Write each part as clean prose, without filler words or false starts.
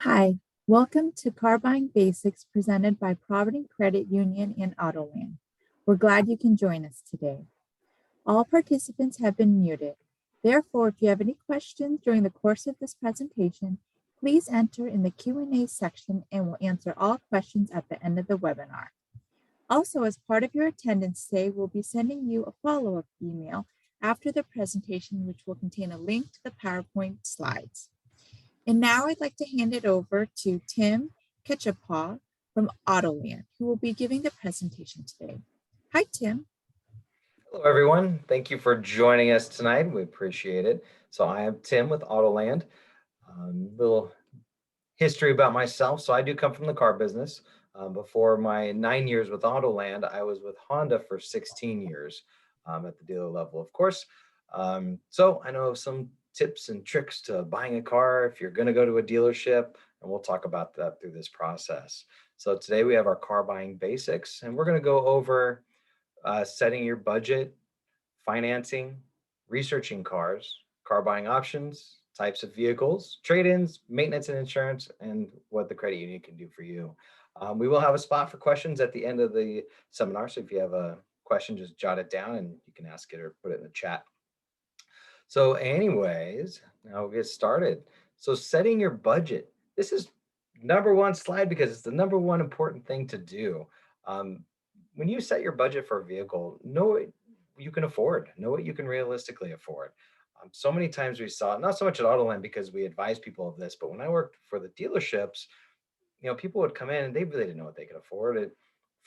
Hi, welcome to Car Buying Basics presented by Provident Credit Union and Autoland. We're glad you can join us today. All participants have been muted. Therefore, if you have any questions during the course of this presentation, please enter in the Q&A section and we'll answer all questions at the end of the webinar. Also, as part of your attendance today, we'll be sending you a follow-up email after the presentation, which will contain a link to the PowerPoint slides. And now I'd like to hand it over to Tim Ketchapaw from Autoland, who will be giving the presentation today. Hi, Tim. Hello, everyone. Thank you for joining us tonight. We appreciate it. So I am Tim with Autoland. Little history about myself. So I do come from the car business. Before my 9 years with Autoland, I was with Honda for 16 years at the dealer level, of course. So I know some tips and tricks to buying a car if you're going to go to a dealership, and we'll talk about that through this process. So today we have our car buying basics, and we're going to go over setting your budget, financing, researching cars, car buying options, types of vehicles, trade-ins, maintenance and insurance, and what the credit union can do for you. We will have a spot for questions at the end of the seminar. So if you have a question, just jot it down and you can ask it or put it in the chat. So anyways, now we'll get started. So setting your budget. This is number one slide because it's the number one important thing to do. When you set your budget for a vehicle, know what you can afford, know what you can realistically afford. So many times we saw, not so much at Autoland because we advise people of this, but when I worked for the dealerships, people would come in and they really didn't know what they could afford. It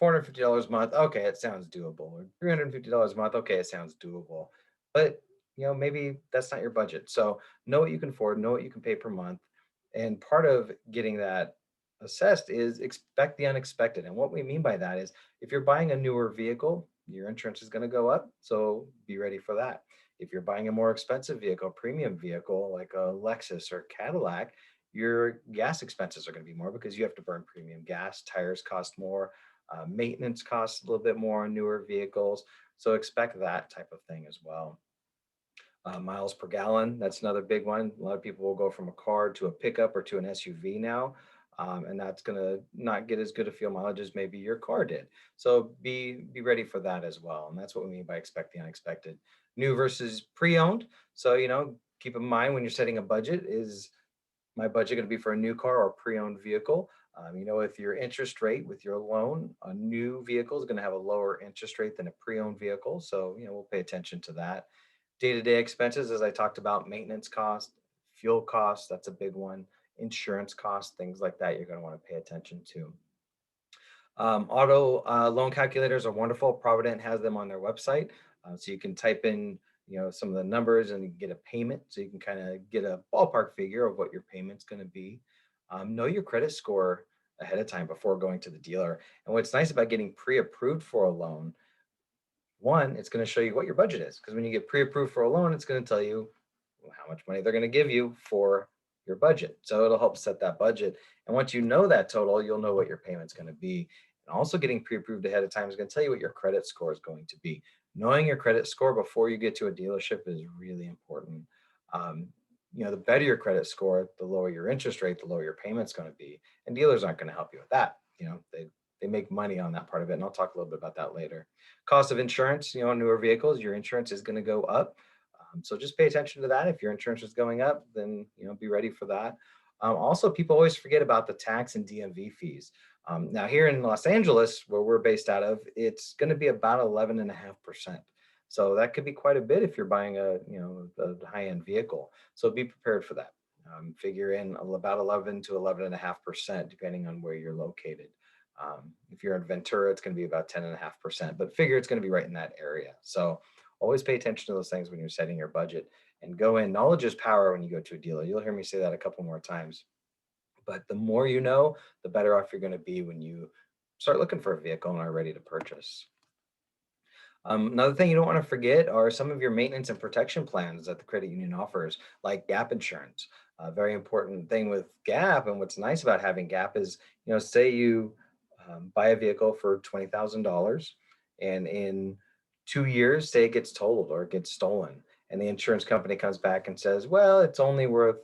$450 a month, okay, it sounds doable. Or $350 a month, okay, it sounds doable. But maybe that's not your budget. So know what you can afford, know what you can pay per month. And part of getting that assessed is expect the unexpected. And what we mean by that is if you're buying a newer vehicle, your insurance is going to go up. So be ready for that. If you're buying a more expensive vehicle, premium vehicle like a Lexus or Cadillac, your gas expenses are going to be more because you have to burn premium gas. Tires cost more. Maintenance costs a little bit more on newer vehicles. So expect that type of thing as well. Miles per gallon, that's another big one. A lot of people will go from a car to a pickup or to an SUV now. And that's going to not get as good a fuel mileage as maybe your car did. So be ready for that as well. And that's what we mean by expect the unexpected. New versus pre-owned. So, keep in mind when you're setting a budget, is my budget going to be for a new car or a pre-owned vehicle? With your interest rate, with your loan, a new vehicle is going to have a lower interest rate than a pre-owned vehicle. So, we'll pay attention to that. Day-to-day expenses, as I talked about, maintenance cost, fuel costs, that's a big one. Insurance costs, things like that, you're going to want to pay attention to. Auto loan calculators are wonderful. Provident has them on their website. So you can type in, some of the numbers and get a payment. So you can kind of get a ballpark figure of what your payment's going to be. Know your credit score ahead of time before going to the dealer. And what's nice about getting pre-approved for a loan, one, it's going to show you what your budget is. Because when you get pre-approved for a loan, it's going to tell you how much money they're going to give you for your budget. So it'll help set that budget. And once you know that total, you'll know what your payment's going to be. And also getting pre-approved ahead of time is going to tell you what your credit score is going to be. Knowing your credit score before you get to a dealership is really important. The better your credit score, the lower your interest rate, the lower your payment's going to be. And dealers aren't going to help you with that. They make money on that part of it. And I'll talk a little bit about that later. Cost of insurance, newer vehicles, your insurance is going to go up. So just pay attention to that. If your insurance is going up, then be ready for that. Also, people always forget about the tax and DMV fees. Now here in Los Angeles, where we're based out of, it's going to be about 11.5%. So that could be quite a bit if you're buying a high-end vehicle. So be prepared for that. Figure in about 11 to 11.5%, depending on where you're located. If you're in Ventura, it's going to be about 10.5%, but figure it's going to be right in that area. So always pay attention to those things when you're setting your budget and go in. Knowledge is power when you go to a dealer. You'll hear me say that a couple more times. But the more you know, the better off you're going to be when you start looking for a vehicle and are ready to purchase. Another thing you don't want to forget are some of your maintenance and protection plans that the credit union offers, like gap insurance. A very important thing with gap, and what's nice about having gap is, say you buy a vehicle for $20,000 and in 2 years, say it gets totaled or it gets stolen, and the insurance company comes back and says, well, it's only worth,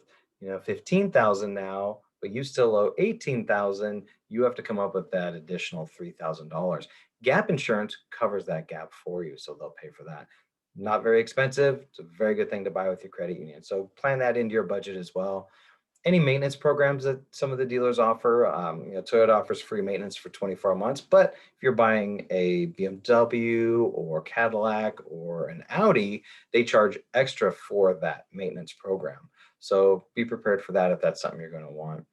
15,000 now, but you still owe 18,000, you have to come up with that additional $3,000. Gap insurance covers that gap for you, so they'll pay for that. Not very expensive. It's a very good thing to buy with your credit union. So plan that into your budget as well. Any maintenance programs that some of the dealers offer. Toyota offers free maintenance for 24 months, but if you're buying a BMW or Cadillac or an Audi, they charge extra for that maintenance program. So be prepared for that if that's something you're going to want.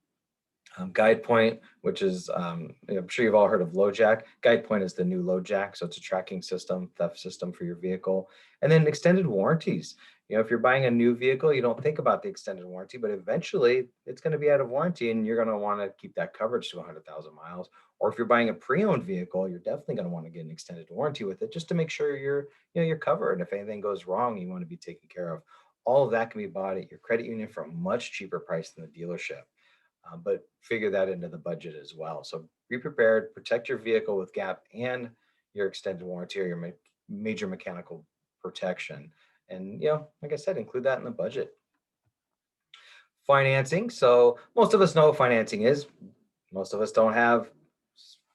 Guide Point, which is, I'm sure you've all heard of LoJack. Guide Point is the new LoJack, so it's a tracking system, theft system for your vehicle. And then extended warranties. If you're buying a new vehicle, you don't think about the extended warranty, but eventually it's going to be out of warranty and you're going to want to keep that coverage to 100,000 miles. Or if you're buying a pre-owned vehicle, you're definitely going to want to get an extended warranty with it just to make sure you're covered. And if anything goes wrong, you want to be taken care of. All of that can be bought at your credit union for a much cheaper price than the dealership. But figure that into the budget as well. So be prepared, protect your vehicle with GAP and your extended warranty or your major mechanical protection. And, like I said, include that in the budget. Financing. So most of us know what financing is. Most of us don't have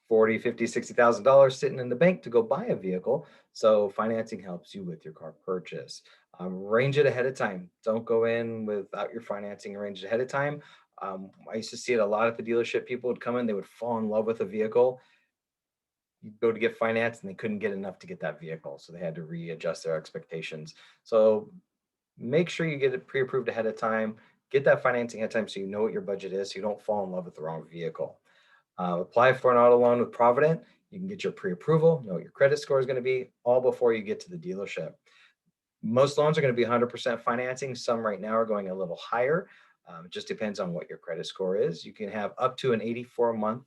40, 50, $60,000 sitting in the bank to go buy a vehicle. So financing helps you with your car purchase. Arrange it ahead of time. Don't go in without your financing arranged ahead of time. I used to see it a lot at the dealership. People would come in, they would fall in love with a vehicle. You'd go to get financed and they couldn't get enough to get that vehicle. So they had to readjust their expectations. So make sure you get it pre-approved ahead of time. Get that financing ahead of time so you know what your budget is, so you don't fall in love with the wrong vehicle. Apply for an auto loan with Provident. You can get your pre-approval, know what your credit score is going to be, all before you get to the dealership. Most loans are going to be 100% financing. Some right now are going a little higher. It just depends on what your credit score is. You can have up to an 84-month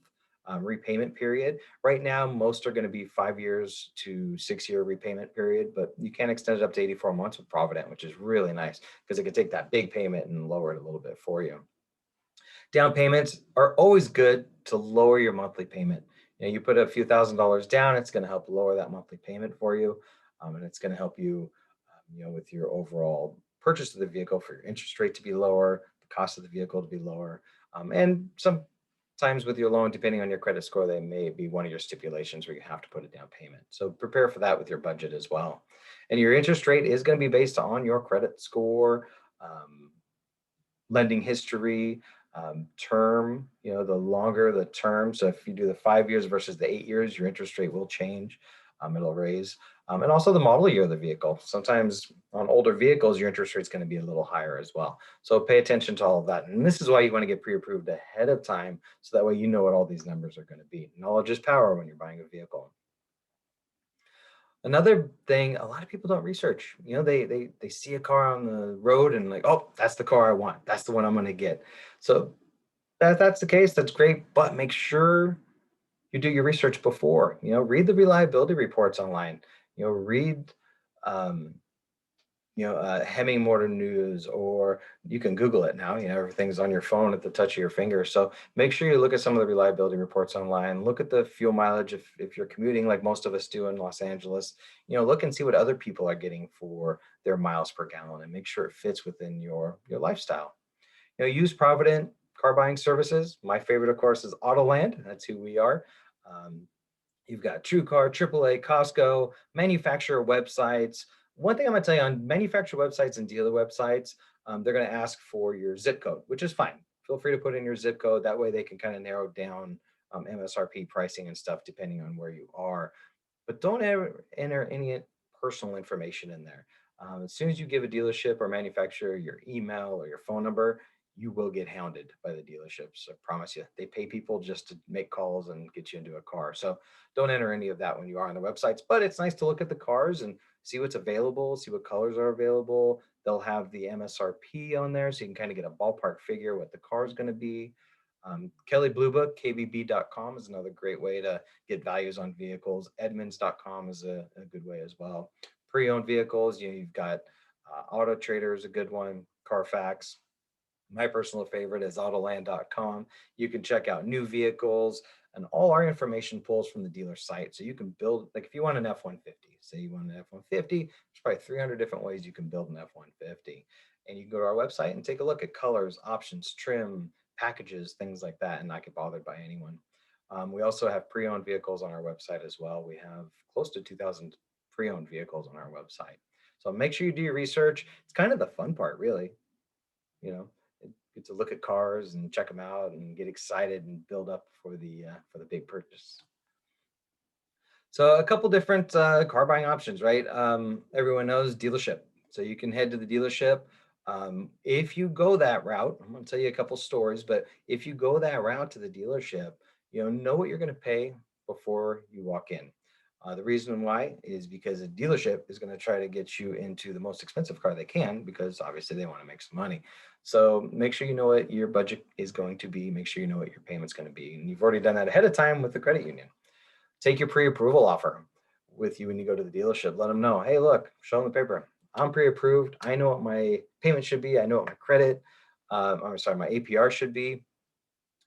repayment period. Right now, most are going to be 5 years to 6-year repayment period, but you can extend it up to 84 months with Provident, which is really nice because it can take that big payment and lower it a little bit for you. Down payments are always good to lower your monthly payment. You put a few $1,000s down, it's going to help lower that monthly payment for you, and it's going to help you, with your overall purchase of the vehicle for your interest rate to be lower, the cost of the vehicle to be lower, and sometimes with your loan, depending on your credit score, they may be one of your stipulations where you have to put a down payment. So prepare for that with your budget as well. And your interest rate is going to be based on your credit score, lending history, term, the longer the term. So if you do the 5 years versus the 8 years, your interest rate will change. It'll raise. And also the model year of the vehicle. Sometimes on older vehicles, your interest rate is going to be a little higher as well. So pay attention to all of that. And this is why you want to get pre-approved ahead of time. So that way you know what all these numbers are going to be. Knowledge is power when you're buying a vehicle. Another thing, a lot of people don't research. They see a car on the road and like, oh, that's the car I want. That's the one I'm going to get. So that's the case. That's great, but make sure you do your research before. Read the reliability reports online. Read um, Hemming Motor News, or you can Google it now. Everything's on your phone at the touch of your finger. So make sure you look at some of the reliability reports online. Look at the fuel mileage if you're commuting like most of us do in Los Angeles. Look and see what other people are getting for their miles per gallon and make sure it fits within your lifestyle. Use Provident car buying services. My favorite, of course, is Autoland. That's who we are. You've got TrueCar, AAA, Costco, manufacturer websites. One thing I'm going to tell you on manufacturer websites and dealer websites, they're going to ask for your zip code, which is fine. Feel free to put in your zip code. That way they can kind of narrow down MSRP pricing and stuff depending on where you are. But don't ever enter any personal information in there. As soon as you give a dealership or manufacturer your email or your phone number, you will get hounded by the dealerships. I promise you. They pay people just to make calls and get you into a car. So don't enter any of that when you are on the websites. But it's nice to look at the cars and see what's available, see what colors are available. They'll have the MSRP on there so you can kind of get a ballpark figure what the car is going to be. Kelly Blue Book, KBB.com is another great way to get values on vehicles. Edmunds.com is a good way as well. Pre-owned vehicles, you've got Auto Trader is a good one, Carfax. My personal favorite is Autoland.com. You can check out new vehicles, and all our information pulls from the dealer site. So you can build, like if you want an F-150, say you want an F-150, there's probably 300 different ways you can build an F-150. And you can go to our website and take a look at colors, options, trim, packages, things like that, and not get bothered by anyone. We also have pre-owned vehicles on our website as well. We have close to 2,000 pre-owned vehicles on our website. So make sure you do your research. It's kind of the fun part, really. You know, get to look at cars and check them out and get excited and build up for the big purchase. So a couple different car buying options, right? Everyone knows dealership. So you can head to the dealership. If you go that route, I'm going to tell you a couple stories, but if you go that route to the dealership, know what you're going to pay before you walk in. The reason why is because a dealership is going to try to get you into the most expensive car they can because obviously they want to make some money. So make sure you know what your budget is going to be. Make sure you know what your payment's going to be. And you've already done that ahead of time with the credit union. Take your pre-approval offer with you when you go to the dealership. Let them know, hey, look, show them the paper. I'm pre-approved. I know what my payment should be. I know what my credit, I'm sorry, my APR should be.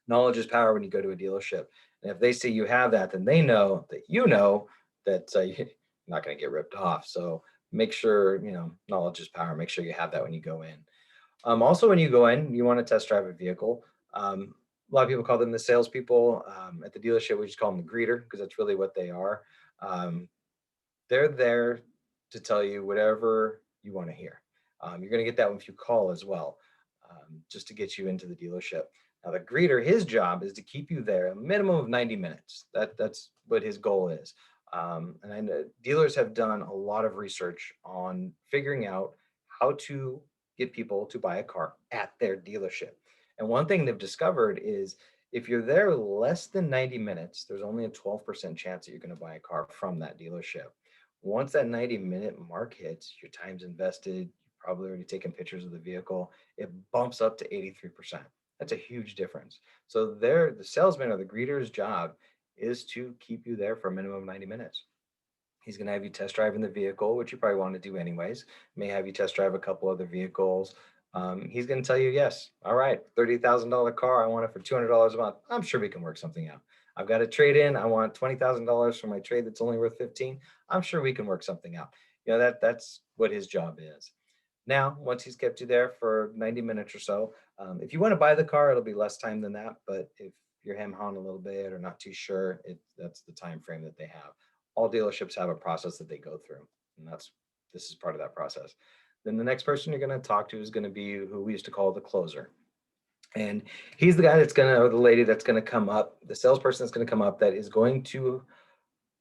Knowledge is power when you go to a dealership. And if they see you have that, then they know that you're not going to get ripped off. So make sure, knowledge is power. Make sure you have that when you go in. Also, when you go in, you want to test drive a vehicle. A lot of people call them the salespeople. At the dealership, we just call them the greeter because that's really what they are. Um, they're there to tell you whatever you want to hear. You're going to get that if you call as well, just to get you into the dealership. Now, the greeter, his job is to keep you there a minimum of 90 minutes. That's what his goal is. And I know dealers have done a lot of research on figuring out how to get people to buy a car at their dealership. And one thing they've discovered is if you're there less than 90 minutes, there's only a 12% chance that you're going to buy a car from that dealership. Once that 90-minute mark hits, your time's invested, you've probably already taken pictures of the vehicle, it bumps up to 83%. That's a huge difference. So the salesman or the greeter's job is to keep you there for a minimum of 90 minutes. He's going to have you test drive in the vehicle, which you probably want to do anyways. May have you test drive a couple other vehicles. He's going to tell you, yes, all right, $30,000 car. I want it for $200 a month. I'm sure we can work something out. I've got a trade in. I want $20,000 for my trade that's only worth 15. I'm sure we can work something out. That's what his job is. Now, once he's kept you there for 90 minutes or so, if you want to buy the car, it'll be less time than that. But if you're hem-hawing a little bit or not too sure, that's the time frame that they have. All dealerships have a process that they go through, and this is part of that process. Then the next person you're going to talk to is going to be who we used to call the closer. And he's the guy or the lady that's going to come up, the salesperson that's going to come up that is going to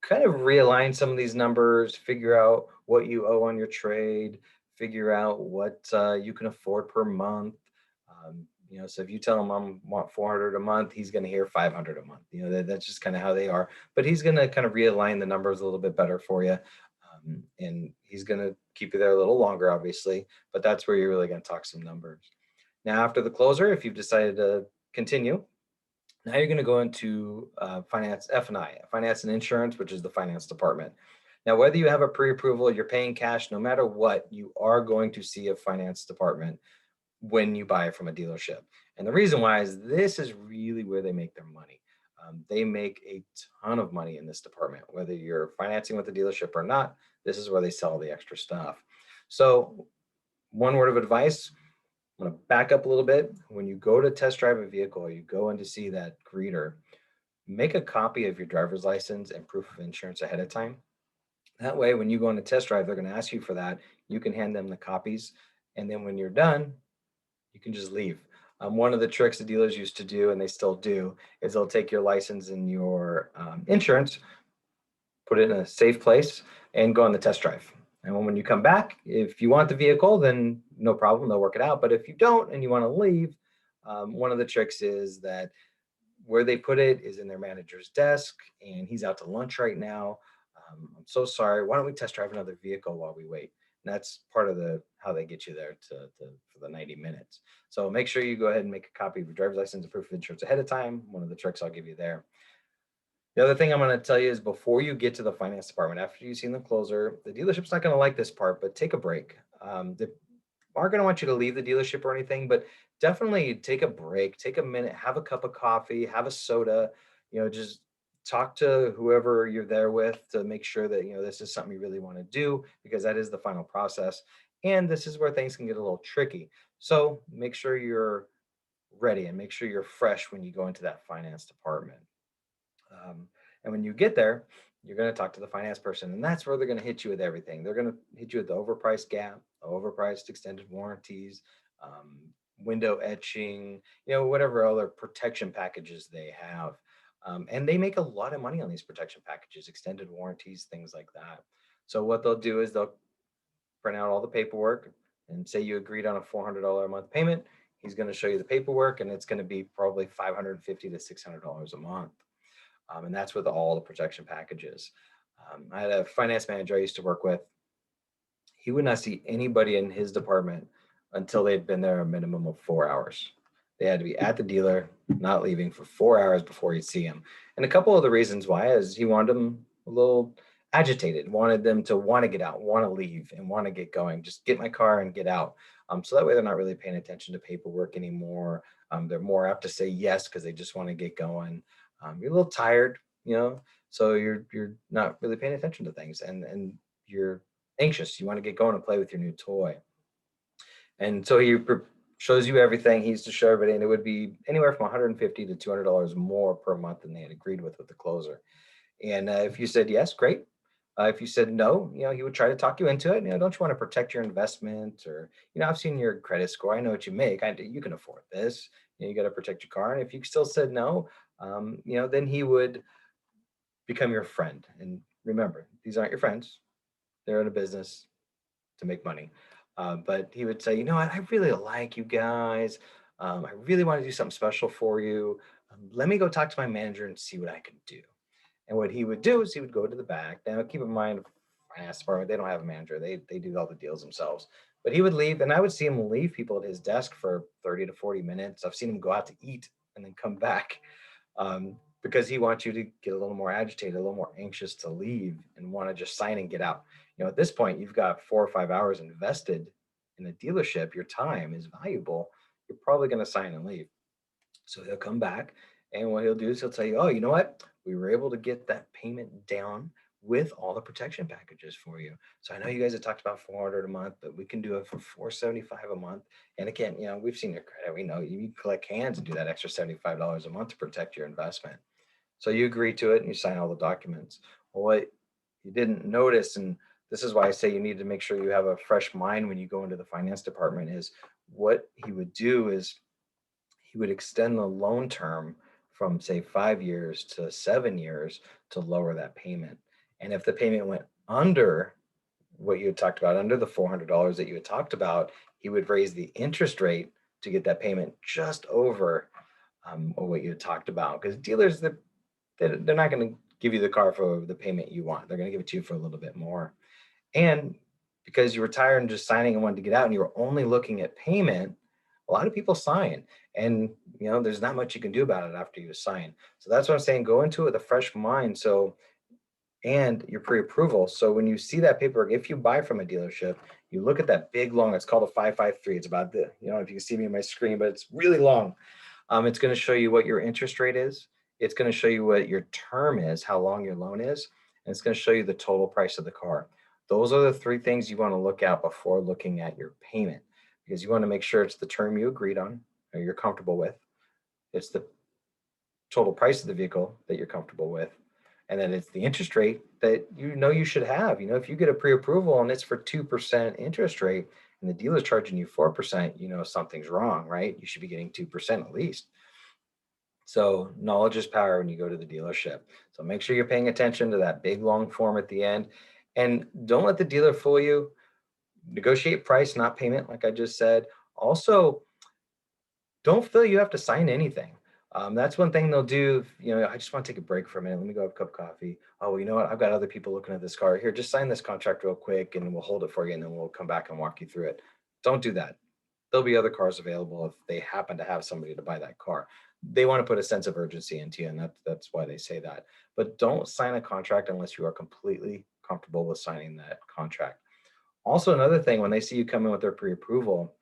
kind of realign some of these numbers, figure out what you owe on your trade, figure out what you can afford per month. So if you tell him I want 400 a month, he's going to hear 500 a month. That's just kind of how they are. But he's going to kind of realign the numbers a little bit better for you. And he's going to keep you there a little longer, obviously, but that's where you're really going to talk some numbers. Now, after the closer, if you've decided to continue, now you're going to go into finance, F&I, finance and insurance, which is the finance department. Now, whether you have a pre-approval, you're paying cash, no matter what, you are going to see a finance department when you buy from a dealership. And the reason why is this is really where they make their money. They make a ton of money in this department, whether you're financing with the dealership or not. This is where they sell the extra stuff. So one word of advice, I'm going to back up a little bit. When you go to test drive a vehicle, or you go in to see that greeter, make a copy of your driver's license and proof of insurance ahead of time. That way, when you go on a test drive, they're going to ask you for that. You can hand them the copies. And then when you're done, you can just leave. One of the tricks the dealers used to do, and they still do, is they'll take your license and your insurance, put it in a safe place, and go on the test drive. And when you come back, if you want the vehicle, then no problem, they'll work it out. But if you don't and you want to leave, one of the tricks is that where they put it is in their manager's desk, and he's out to lunch right now. I'm so sorry. Why don't we test drive another vehicle while we wait? And that's part of how they get you there for the 90 minutes. So make sure you go ahead and make a copy of your driver's license and proof of insurance ahead of time. One of the tricks I'll give you there. The other thing I'm going to tell you is before you get to the finance department, after you've seen the closer, the dealership's not going to like this part, but take a break. They aren't going to want you to leave the dealership or anything, but definitely take a break, take a minute, have a cup of coffee, have a soda, just talk to whoever you're there with to make sure that, this is something you really want to do, because that is the final process. And this is where things can get a little tricky. So make sure you're ready and make sure you're fresh when you go into that finance department. And when you get there, you're going to talk to the finance person, and that's where they're going to hit you with everything. They're going to hit you with the overpriced gap, overpriced extended warranties, um, window etching, whatever other protection packages they have. And they make a lot of money on these protection packages, extended warranties, things like that. So what they'll do is they'll print out all the paperwork and say you agreed on a $400 a month payment. He's going to show you the paperwork, and it's going to be probably $550 to $600 a month. And that's with all the protection packages. I had a finance manager I used to work with. He would not see anybody in his department until they'd been there a minimum of 4 hours. They had to be at the dealer, not leaving for 4 hours before he'd see him. And a couple of the reasons why is he wanted them a little agitated, wanted them to want to get out, want to leave, and want to get going. Just get my car and get out. So that way they're not really paying attention to paperwork anymore. They're more apt to say yes because they just want to get going. You're a little tired, so you're not really paying attention to things, and you're anxious. You want to get going and play with your new toy. And so he shows you everything. He used to show everybody, and it would be anywhere from $150 to $200 more per month than they had agreed with the closer. And if you said yes, great. If you said no, he would try to talk you into it. Don't you want to protect your investment? Or, I've seen your credit score. I know what you make. You can afford this. You got to protect your car. And if you still said no, then he would become your friend. And remember, these aren't your friends. They're in a business to make money. But he would say, what, I really like you guys. I really want to do something special for you. Let me go talk to my manager and see what I can do. And what he would do is he would go to the back. Now, keep in mind, finance department, they don't have a manager. They do all the deals themselves. But he would leave, and I would see him leave people at his desk for 30 to 40 minutes. I've seen him go out to eat and then come back, because he wants you to get a little more agitated, a little more anxious to leave and want to just sign and get out. At this point, you've got 4 or 5 hours invested in a dealership. Your time is valuable. You're probably going to sign and leave. So he'll come back, and what he'll do is he'll tell you, oh, you know what? We were able to get that payment down with all the protection packages for you. So I know you guys have talked about 400 a month, but we can do it for 475 a month. And again, we've seen your credit. We know you collect hands and do that extra $75 a month to protect your investment. So you agree to it and you sign all the documents. Well, what you didn't notice, and this is why I say you need to make sure you have a fresh mind when you go into the finance department, is what he would do is he would extend the loan term from, say, 5 years to 7 years to lower that payment. And if the payment went under what you had talked about, under the $400 that you had talked about, he would raise the interest rate to get that payment just over what you had talked about. Because dealers, they're not going to give you the car for the payment you want. They're going to give it to you for a little bit more. And because you were tired and just signing and wanted to get out and you were only looking at payment, a lot of people sign, and there's not much you can do about it after you sign. So that's what I'm saying. Go into it with a fresh mind. And your pre-approval. So when you see that paperwork, if you buy from a dealership, you look at that big long, it's called a 553. It's about if you can see me on my screen, but it's really long. It's going to show you what your interest rate is. It's going to show you what your term is, how long your loan is, and it's going to show you the total price of the car. Those are the three things you want to look at before looking at your payment, because you want to make sure it's the term you agreed on or you're comfortable with. It's the total price of the vehicle that you're comfortable with. And then it's the interest rate that you should have. If you get a pre-approval and it's for 2% interest rate and the dealer's charging you 4%, something's wrong, right? You should be getting 2% at least. So knowledge is power when you go to the dealership. So make sure you're paying attention to that big long form at the end, and don't let the dealer fool you. Negotiate price, not payment, like I just said. Also, don't feel you have to sign anything. That's one thing they'll do. I just want to take a break for a minute. Let me go have a cup of coffee. Oh, well, you know what? I've got other people looking at this car. Here, just sign this contract real quick and we'll hold it for you, and then we'll come back and walk you through it. Don't do that. There'll be other cars available if they happen to have somebody to buy that car. They want to put a sense of urgency into you, and that's why they say that. But don't sign a contract unless you are completely comfortable with signing that contract. Also, another thing, when they see you come in with their pre-approval,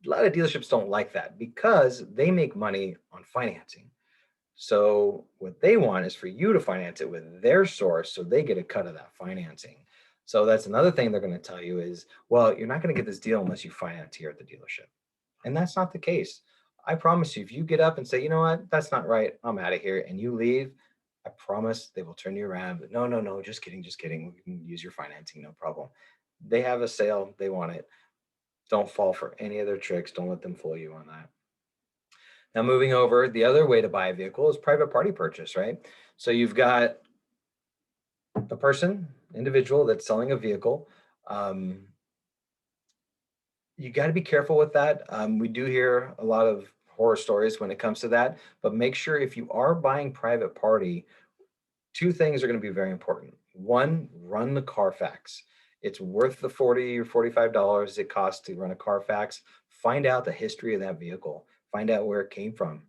a lot of dealerships don't like that because they make money on financing. So what they want is for you to finance it with their source so they get a cut of that financing. So that's another thing they're going to tell you is, well, you're not going to get this deal unless you finance here at the dealership. And that's not the case. I promise you, if you get up and say, you know what, that's not right, I'm out of here, and you leave, I promise they will turn you around. But no, no, no, just kidding, just kidding. We can use your financing, no problem. They have a sale, they want it. Don't fall for any of their tricks. Don't let them fool you on that. Now, moving over, the other way to buy a vehicle is private party purchase, right? So you've got a person, individual that's selling a vehicle. Um, you got to be careful with that. We do hear a lot of horror stories when it comes to that, but make sure if you are buying private party, two things are going to be very important. One, run the Carfax. It's worth the 40 or $45 it costs to run a Carfax. Find out the history of that vehicle. Find out where it came from.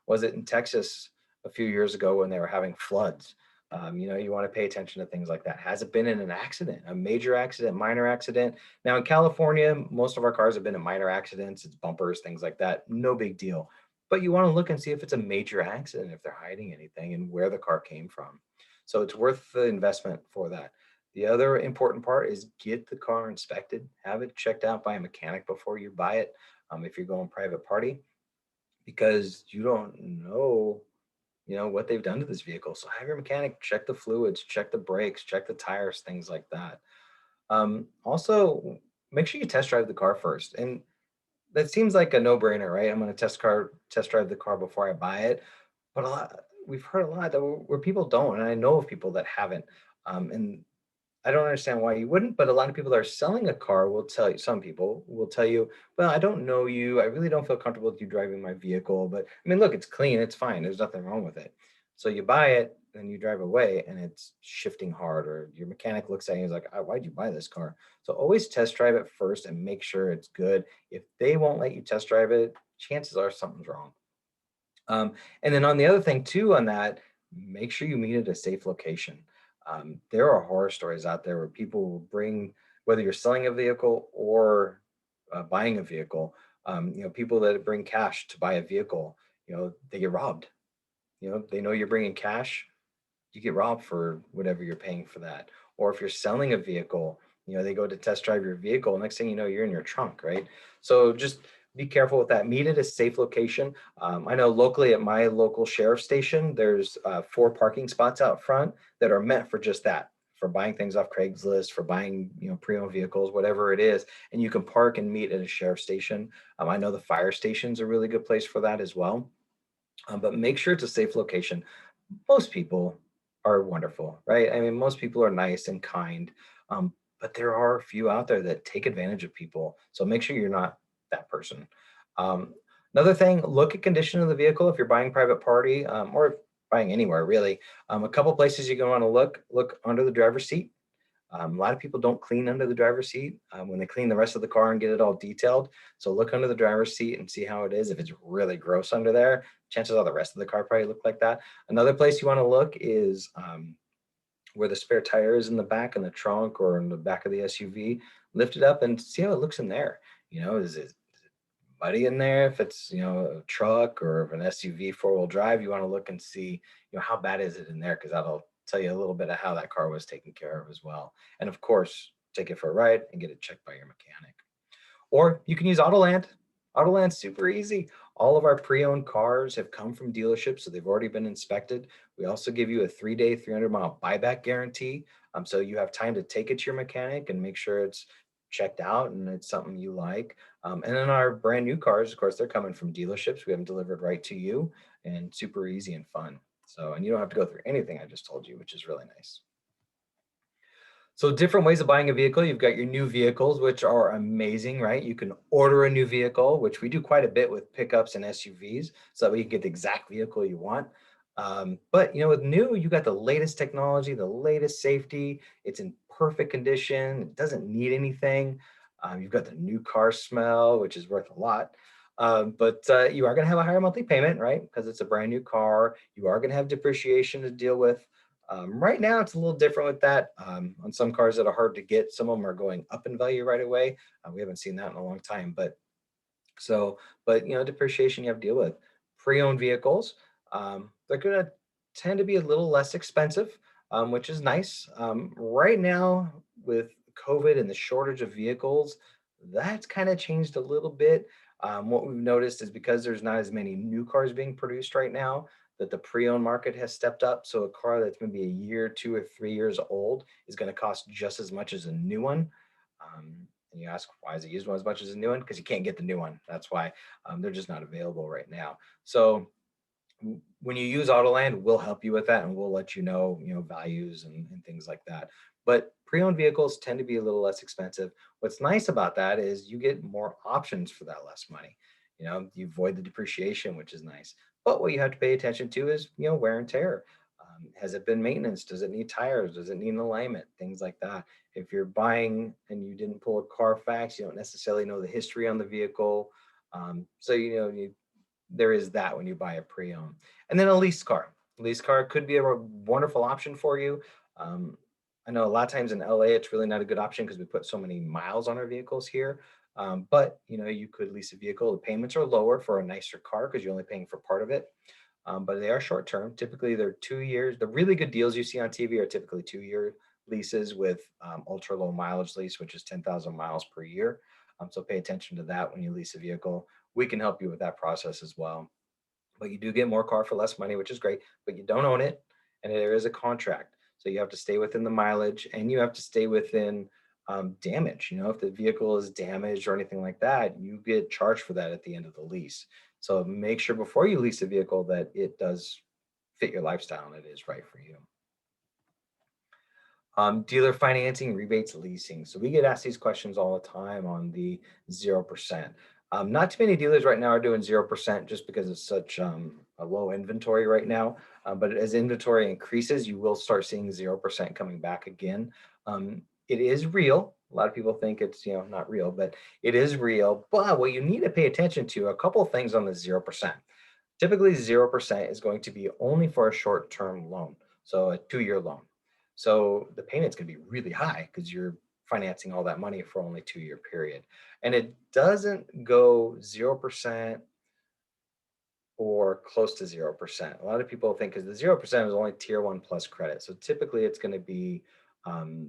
Was it in Texas a few years ago when they were having floods? You want to pay attention to things like that. Has it been in an accident, a major accident, minor accident? Now in California, most of our cars have been in minor accidents. It's bumpers, things like that. No big deal, but you want to look and see if it's a major accident, if they're hiding anything, and where the car came from. So it's worth the investment for that. The other important part is get the car inspected, have it checked out by a mechanic before you buy it. If you're going private party, because you don't know, what they've done to this vehicle. So have your mechanic check the fluids, check the brakes, check the tires, things like that. Also, make sure you test drive the car first. And that seems like a no-brainer, right? I'm going to test drive the car before I buy it. But we've heard a lot that where people don't, and I know of people that haven't. And I don't understand why you wouldn't, but a lot of people that are selling a car will tell you, some people will tell you, well, I don't know you. I really don't feel comfortable with you driving my vehicle. But I mean, look, it's clean, it's fine. There's nothing wrong with it. So you buy it and you drive away and it's shifting hard, or your mechanic looks at you and is like, why'd you buy this car? So always test drive it first and make sure it's good. If they won't let you test drive it, chances are something's wrong. And then on the other thing too, on that, make sure you meet at a safe location. There are horror stories out there where people will bring, whether you're selling a vehicle or buying a vehicle, people that bring cash to buy a vehicle, they get robbed. They know you're bringing cash, you get robbed for whatever you're paying for that. Or if you're selling a vehicle, they go to test drive your vehicle. Next thing you know, you're in your trunk, right? So just be careful with that. Meet at a safe location. I know locally at my local sheriff station, there's 4 parking spots out front that are meant for just that, for buying things off Craigslist, for buying, pre-owned vehicles, whatever it is. And you can park and meet at a sheriff station. I know the fire station's a really good place for that as well. But make sure it's a safe location. Most people are wonderful, right? I mean, most people are nice and kind, but there are a few out there that take advantage of people. So make sure you're not that person. Um, Another thing, look at condition of the vehicle if you're buying private party, or buying anywhere really. A couple places you're going to want to look under the driver's seat. A lot of people don't clean under the driver's seat when they clean the rest of the car and get it all detailed. So look under the driver's seat and see how it is. If it's really gross under there, chances are the rest of the car probably look like that. Another place you want to look is where the spare tire is in the back, in the trunk, or in the back of the SUV. Lift it up and see how it looks in there. Is it muddy in there? If it's a truck or an SUV 4-wheel drive, you want to look and see how bad is it in there, because that'll tell you a little bit of how that car was taken care of as well. And of course, take it for a ride and get it checked by your mechanic. Or you can use Autoland. Autoland's super easy. All of our pre-owned cars have come from dealerships, so they've already been inspected. We also give you a 3-day, 300-mile buyback guarantee. So you have time to take it to your mechanic and make sure it's checked out and it's something you like. And then our brand new cars, of course, they're coming from dealerships. We have them delivered right to you, and super easy and fun. So, and you don't have to go through anything I just told you, which is really nice. So different ways of buying a vehicle. You've got your new vehicles, which are amazing, right? You can order a new vehicle, which we do quite a bit with pickups and SUVs, so that way you can get the exact vehicle you want. But with new, you got the latest technology, the latest safety. It's in perfect condition. It doesn't need anything. You've got the new car smell, which is worth a lot. But you are going to have a higher monthly payment, right? Because it's a brand new car. You are going to have depreciation to deal with. Right now, it's a little different with that. On some cars that are hard to get, some of them are going up in value right away. We haven't seen that in a long time, but depreciation you have to deal with. Pre-owned vehicles, they're going to tend to be a little less expensive, which is nice. Right now, with COVID and the shortage of vehicles, that's kind of changed a little bit. What we've noticed is because there's not as many new cars being produced right now, that the pre-owned market has stepped up. So a car that's maybe a year, 2 or 3 years old is going to cost just as much as a new one. And you ask, why is a used one as much as a new one? Because you can't get the new one. That's why they're just not available right now. So when you use Autoland, we'll help you with that and we'll let you know, values and things like that. But pre-owned vehicles tend to be a little less expensive. What's nice about that is you get more options for that less money. You know, you avoid the depreciation, which is nice. But what you have to pay attention to is, you know, wear and tear. Has it been maintenance? Does it need tires? Does it need an alignment? Things like that. If you're buying and you didn't pull a Carfax, you don't necessarily know the history on the vehicle. So, you know, there is that when you buy a pre-owned. And then a lease car. Lease car could be a wonderful option for you. Um, I know a lot of times in LA, it's really not a good option because we put so many miles on our vehicles here. But you know, you could lease a vehicle. The payments are lower for a nicer car because you're only paying for part of it. But they are short term. Typically, they're 2 years. The really good deals you see on TV are typically 2 year leases with ultra low mileage lease, which is 10,000 miles per year. So pay attention to that when you lease a vehicle. We can help you with that process as well. But you do get more car for less money, which is great, but you don't own it. And there is a contract. So you have to stay within the mileage and you have to stay within damage. You know, if the vehicle is damaged or anything like that, you get charged for that at the end of the lease. So make sure before you lease a vehicle that it does fit your lifestyle and it is right for you. Dealer financing, rebates, leasing. So we get asked these questions all the time on the 0%. Not too many dealers right now are doing 0% just because it's such a low inventory right now. But as inventory increases, you will start seeing 0% coming back again. It is real. A lot of people think it's, you know, not real, but it is real. But what you need to pay attention to, a couple of things on the 0%. Typically, 0% is going to be only for a short-term loan, so a 2 year loan. So the payment's going to be really high because you're financing all that money for only 2 year period. And it doesn't go 0% or close to 0%. A lot of people think because the 0% is only tier one plus credit. So typically it's going to be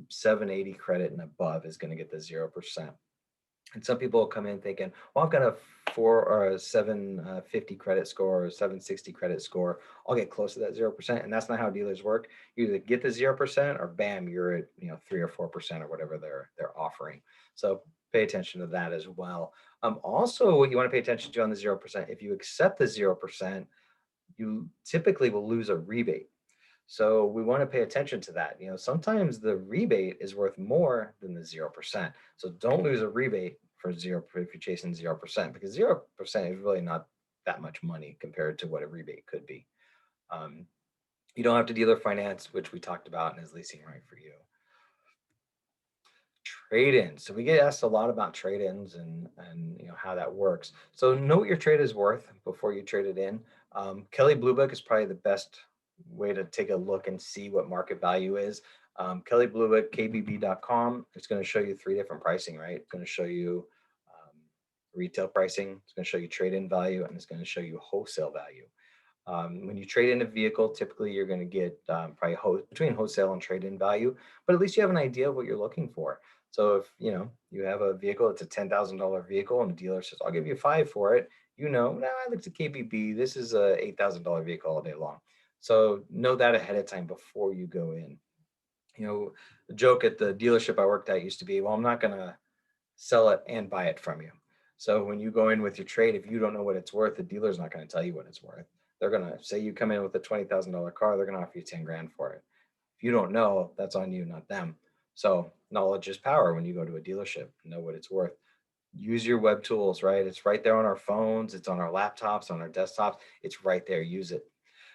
780 credit and above is going to get the 0%. And some people come in thinking, well, I've got a 750 credit score or a 760 credit score. I'll get close to that 0%. And that's not how dealers work. You either get the 0% or bam, you're at, you know, 3 or 4% or whatever they're offering. So pay attention to that as well. Also, what you want to pay attention to on the 0%, if you accept the 0%, you typically will lose a rebate. So we want to pay attention to that. You know, sometimes the rebate is worth more than the 0%. So don't lose a rebate for zero if you're chasing 0% because 0% is really not that much money compared to what a rebate could be. Um, you don't have to dealer finance, which we talked about, and is leasing right for you. Trade-ins. So we get asked a lot about trade-ins and you know how that works. So know what your trade is worth before you trade it in. Kelly Blue Book is probably the best way to take a look and see what market value is. Kelly Blue Book, kbb.com. It's going to show you three different pricing, right? It's going to show you retail pricing. It's going to show you trade-in value, and it's going to show you wholesale value. When you trade in a vehicle, typically you're going to get probably between wholesale and trade-in value, but at least you have an idea of what you're looking for. So if you know you have a vehicle, it's a $10,000 vehicle, and the dealer says, "I'll give you 5 for it," you know, now I looked at KBB. This is a $8,000 vehicle all day long. So know that ahead of time before you go in. You know, the joke at the dealership I worked at used to be, "Well, I'm not going to sell it and buy it from you." So when you go in with your trade, if you don't know what it's worth, the dealer's not going to tell you what it's worth. They're going to say you come in with a $20,000 car, they're going to offer you 10 grand for it. If you don't know, that's on you, not them. So knowledge is power when you go to a dealership, know what it's worth. Use your web tools, right? It's right there on our phones, it's on our laptops, on our desktops. It's right there. Use it.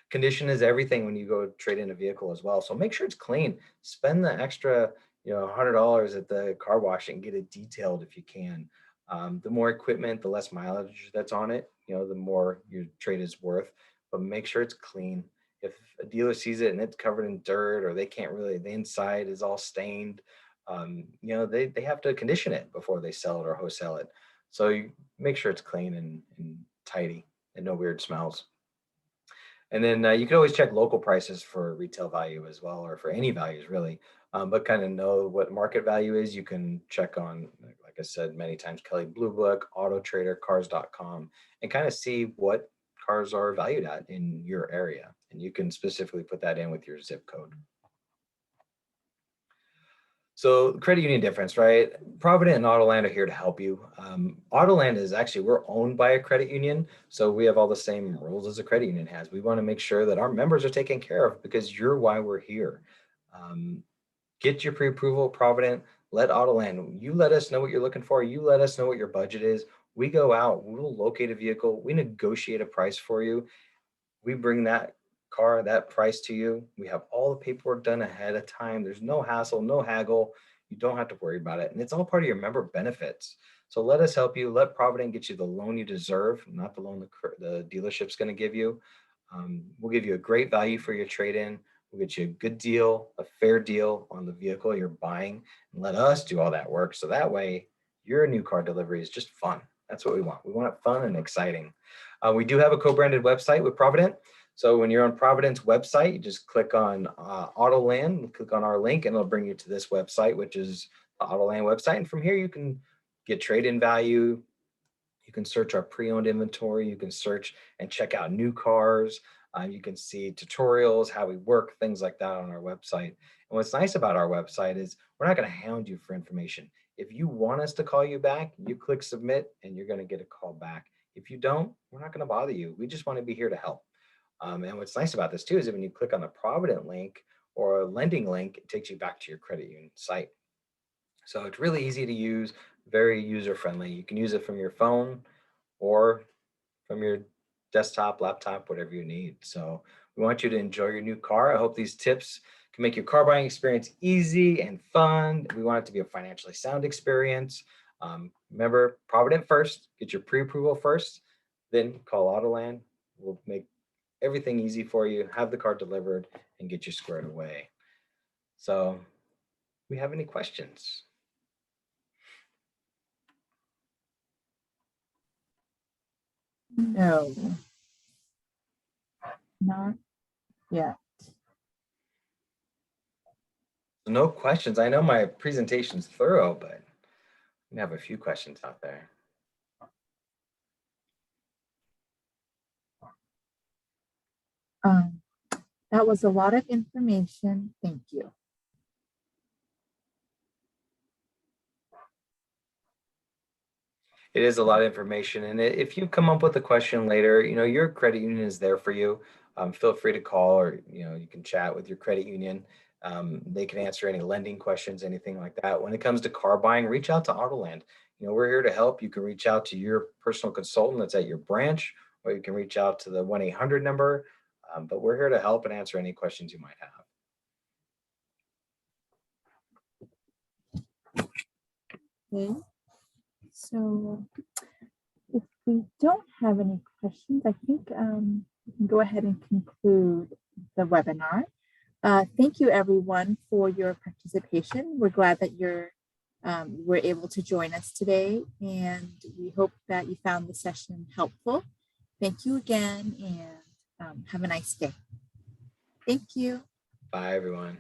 Condition is everything when you go trade in a vehicle as well. So make sure it's clean. Spend the extra, you know, $100 at the car wash and get it detailed if you can. The more equipment, the less mileage that's on it, you know, the more your trade is worth. But make sure it's clean. If a dealer sees it and it's covered in dirt or they can't really, the inside is all stained, you know, they have to condition it before they sell it or wholesale it. So you make sure it's clean and tidy and no weird smells. And then you can always check local prices for retail value as well, or for any values really. But kind of know what market value is. You can check on like like I said many times, Kelley Blue Book, Auto Trader, Cars.com, and kind of see what cars are valued at in your area. And you can specifically put that in with your zip code. So credit union difference, right? Provident and Autoland are here to help you. Autoland is actually, we're owned by a credit union. So we have all the same rules as a credit union has. We want to make sure that our members are taken care of because you're why we're here. Get your pre-approval, Provident, let Autoland, you let us know what you're looking for. You let us know what your budget is. We go out, we'll locate a vehicle, we negotiate a price for you. We bring that car, that price to you. We have all the paperwork done ahead of time. There's no hassle, no haggle. You don't have to worry about it. And it's all part of your member benefits. So let us help you. Let Provident get you the loan you deserve, not the loan the dealership's going to give you. We'll give you a great value for your trade-in. We'll get you a good deal, a fair deal on the vehicle you're buying, and let us do all that work. So that way, your new car delivery is just fun. That's what we want. We want it fun and exciting. We do have a co-branded website with Provident. So when you're on Provident's website, you just click on Autoland, click on our link, and it'll bring you to this website, which is the Autoland website. And from here, you can get trade-in value. You can search our pre-owned inventory. You can search and check out new cars. You can see tutorials, how we work, things like that on our website. And what's nice about our website is we're not going to hound you for information. If you want us to call you back, you click submit and you're going to get a call back. If you don't, we're not going to bother you. We just want to be here to help. And what's nice about this too is that when you click on the Provident link or a lending link, it takes you back to your credit union site. So it's really easy to use, very user-friendly. You can use it from your phone or from your desktop, laptop, whatever you need. So we want you to enjoy your new car. I hope these tips can make your car buying experience easy and fun. We want it to be a financially sound experience. Remember, Provident first, get your pre-approval first, then call Autoland. We'll make everything easy for you, have the car delivered, and get you squared away. So, we have any questions? No, not yet. No questions. I know my presentation's thorough, but we have a few questions out there. That was a lot of information. Thank you. It is a lot of information, and if you come up with a question later, your credit union is there for you. Feel free to call, or you can chat with your credit union. They can answer any lending questions, anything like that. When it comes to car buying, reach out to Autoland. We're here to help. You can reach out to your personal consultant that's at your branch, or you can reach out to the 1-800 number. But we're here to help and answer any questions you might have. Okay. So if we don't have any questions, I think we can go ahead and conclude the webinar. Thank you everyone for your participation. We're glad that you were able to join us today, and we hope that you found the session helpful. Thank you again, and have a nice day. Thank you. Bye, everyone.